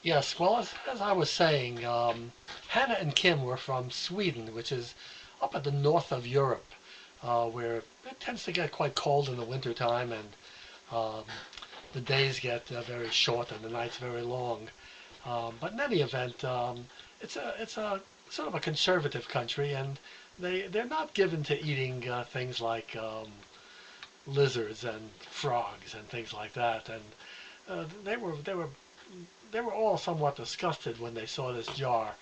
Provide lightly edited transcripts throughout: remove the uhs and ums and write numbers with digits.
Yes, well, as I was saying, Hannah and Kim were from Sweden, which is up at the north of Europe, where it tends to get quite cold in the wintertime, and um, the days get very short and the nights very long. But in any event, it's a sort of a conservative country, and they're not given to eating things like lizards and frogs and things like that. And they were all somewhat disgusted when they saw this jar.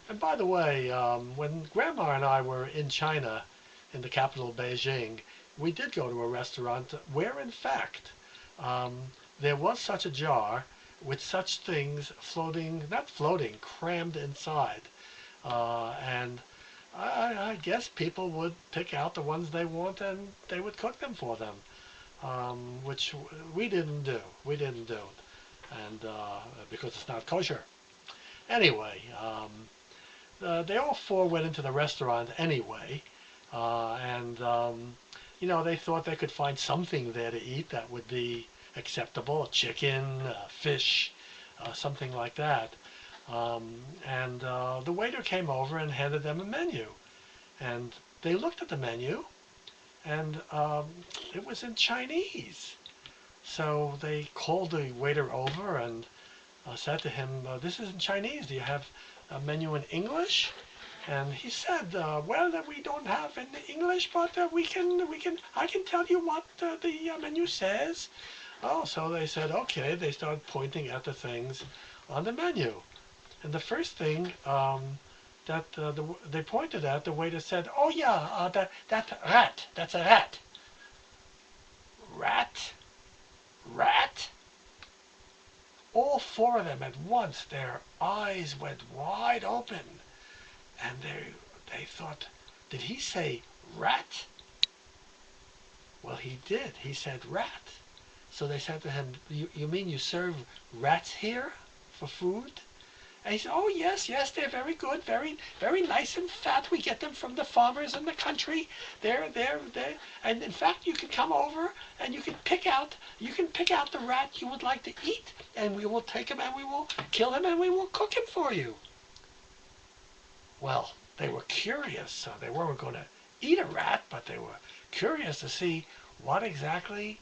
And by the way, when Grandma and I were in China, in the capital Beijing, we did go to a restaurant where, in fact, there was such a jar with such things floating, not floating, crammed inside. And I guess people would pick out the ones they want and they would cook them for them, which we didn't do. We didn't do. And because it's not kosher. Anyway, they all four went into the restaurant anyway, and they thought they could find something there to eat that would be acceptable, chicken, fish, something like that. And the waiter came over and handed them a menu, and they looked at the menu, and it was in Chinese. So they called the waiter over and said to him, "This is in Chinese. Do you have a menu in English?" And he said, "Well, we don't have in English, but I can tell you what the menu says." Oh, so they said, okay. They started pointing at the things on the menu, and the first thing that they pointed at, the waiter said, "Oh yeah, that rat. That's a rat." Rat, rat. All four of them at once, their eyes went wide open, and they thought, did he say rat? Well, he did. He said rat. So they said to him, you mean you serve rats here for food? And he said, "Oh yes, yes, they're very good, very, very nice and fat. We get them from the farmers in the country. They're, and in fact, you can come over and you can pick out the rat you would like to eat, and we will take him and we will kill him and we will cook him for you." Well, they were curious, so they weren't going to eat a rat, but they were curious to see what exactly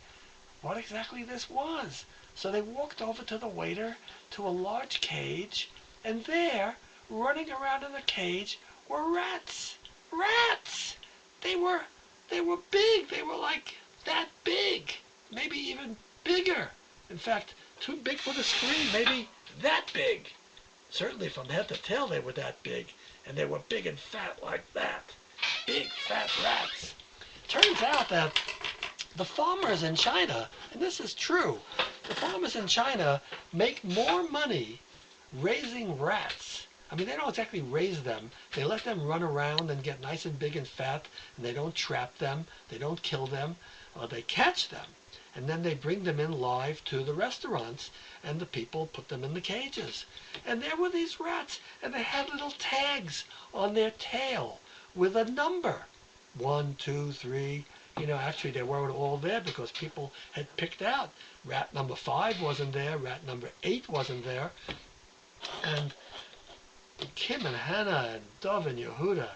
this was. So they walked over to the waiter to a large cage, and there, running around in the cage, were rats. Rats! They were big. They were like that big, maybe even bigger. In fact, too big for the screen, maybe that big. Certainly from head to tail they were that big, and they were big and fat like that. Big fat rats. Turns out that the farmers in China, and this is true, the farmers in China make more money raising rats. I mean, they don't exactly raise them. They let them run around and get nice and big and fat, and they don't trap them, they don't kill them, they catch them. And then they bring them in live to the restaurants, and the people put them in the cages. And there were these rats, and they had little tags on their tail with a number. 1, 2, 3. Actually they weren't all there because people had picked out. Rat number 5 wasn't there, rat number 8 wasn't there. And Kim and Hannah and Dov and Yehuda,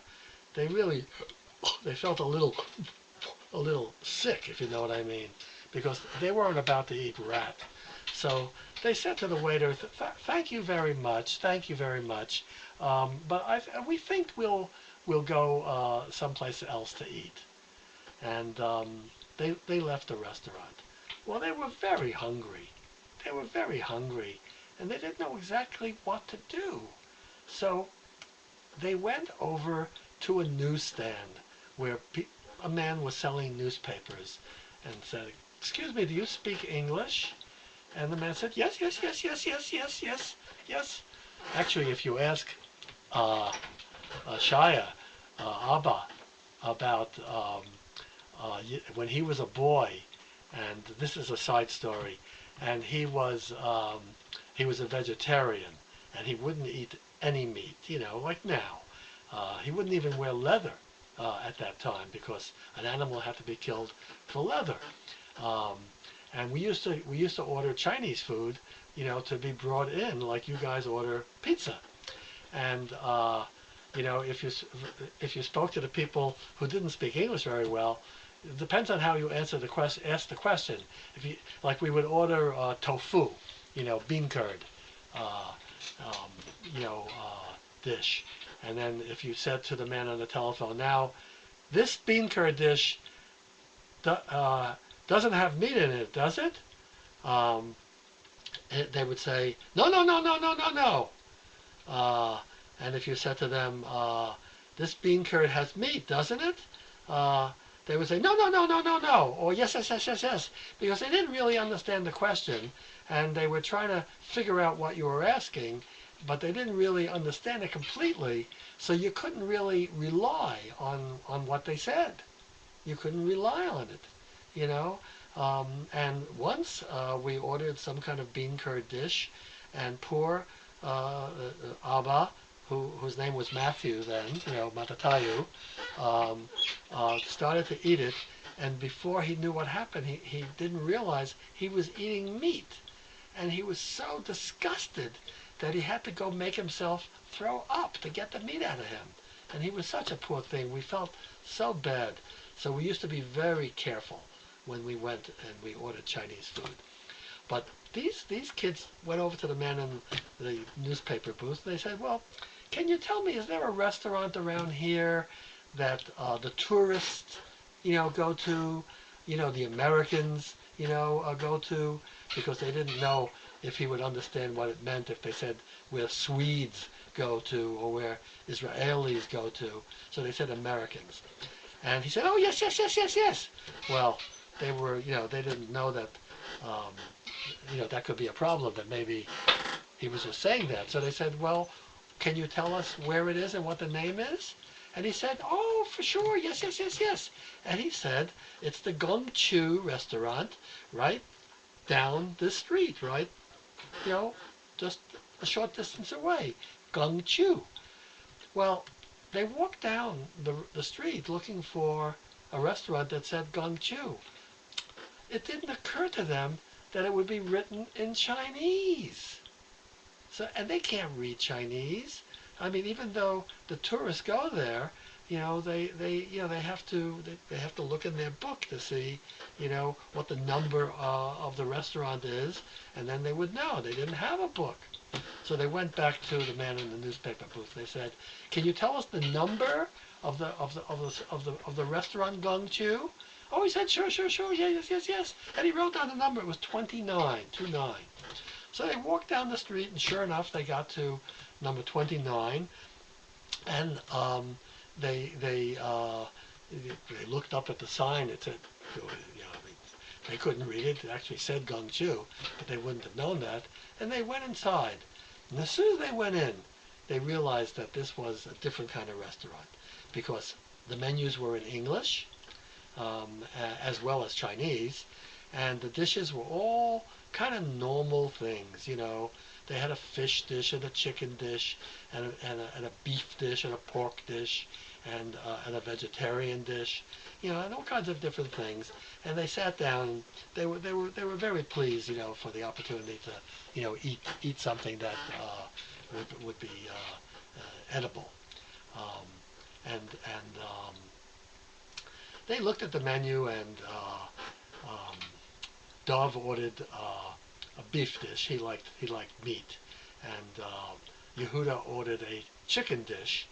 they felt a little sick, if you know what I mean, because they weren't about to eat rat. So they said to the waiter, "Thank you very much, thank you very much, but we think we'll go someplace else to eat." And they left the restaurant. Well, they were very hungry. They were very hungry, and they didn't know exactly what to do. So they went over to a newsstand where a man was selling newspapers, and said, "Excuse me, do you speak English?" And the man said, "Yes, yes, yes, yes, yes, yes, yes, yes." Actually, if you ask Shia, Abba, about when he was a boy, and this is a side story, and he was a vegetarian, and he wouldn't eat any meat, like now. He wouldn't even wear leather at that time because an animal had to be killed for leather. And we used to order Chinese food to be brought in like you guys order pizza. And if you spoke to the people who didn't speak English very well, it depends on how you ask the question. If you like, we would order tofu, bean curd, uh, um, dish, and then if you said to the man on the telephone, now this bean curd dish doesn't have meat in it, does it? Um, they would say, no, no, no, no, no, no, no. Uh, and if you said to them, this bean curd has meat, doesn't it? They would say, no, no, no, no, no, no, or yes, yes, yes, yes, yes, because they didn't really understand the question, and they were trying to figure out what you were asking, but they didn't really understand it completely, so you couldn't really rely on what they said. You couldn't rely on it, you know. And once we ordered some kind of bean curd dish, and poor Abba, whose name was Matthew then, Matatayu, started to eat it, and before he knew what happened, he didn't realize he was eating meat, and he was so disgusted that he had to go make himself throw up to get the meat out of him. And he was such a poor thing. We felt so bad. So we used to be very careful when we went and we ordered Chinese food. But these kids went over to the man in the newspaper booth, and they said, well, can you tell me, is there a restaurant around here that the tourists, go to, the Americans, go to? Because they didn't know if he would understand what it meant if they said where Swedes go to or where Israelis go to. So they said Americans. And he said, oh, yes, yes, yes, yes, yes. Well, they were, they didn't know that, that could be a problem, that maybe he was just saying that. So they said, well, can you tell us where it is and what the name is? And he said, oh, for sure, yes, yes, yes, yes. And he said, it's the Gong Chu restaurant right down the street, right, just a short distance away, Gong Chu. Well, they walked down the street looking for a restaurant that said Gong Chu. It didn't occur to them that it would be written in Chinese. So, and they can't read Chinese. I mean, even though the tourists go there, they have to look in their book to see, what the number of the restaurant is, and then they would know. They didn't have a book. So they went back to the man in the newspaper booth. They said, "Can you tell us the number of the restaurant Gong Chu?" Oh, he said, "Sure, sure, sure, yeah, yes, yes, yes." And he wrote down the number. It was 29, 29. So they walked down the street, and sure enough, they got to number 29, and they looked up at the sign. It said, they couldn't read it. It actually said Gong Chu, but they wouldn't have known that. And they went inside. And as soon as they went in, they realized that this was a different kind of restaurant, because the menus were in English, as well as Chinese, and the dishes were all kind of normal things, They had a fish dish and a chicken dish and a beef dish and a pork dish and a vegetarian dish, and all kinds of different things. And they sat down, and they were very pleased, for the opportunity to, eat something that would be edible. Um, and they looked at the menu, and Dov ordered a beef dish. He liked meat, and Yehuda ordered a chicken dish,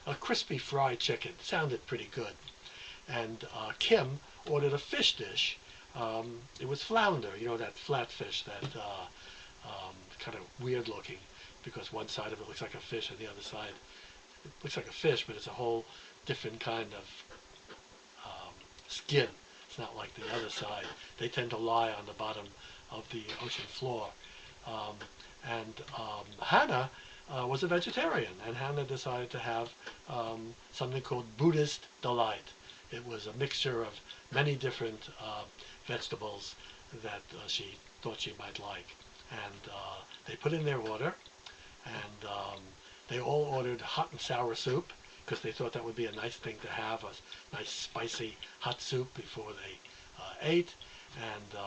a crispy fried chicken. Sounded pretty good. And Kim ordered a fish dish. It was flounder, that flat fish that kind of weird looking, because one side of it looks like a fish and the other side it looks like a fish, but it's a whole different kind of skin. It's not like the other side. They tend to lie on the bottom of the ocean floor. And Hannah was a vegetarian, and Hannah decided to have something called Buddhist delight. It was a mixture of many different vegetables that she thought she might like. And they put in their order, and they all ordered hot and sour soup, because they thought that would be a nice thing to have, a nice spicy hot soup before they ate. And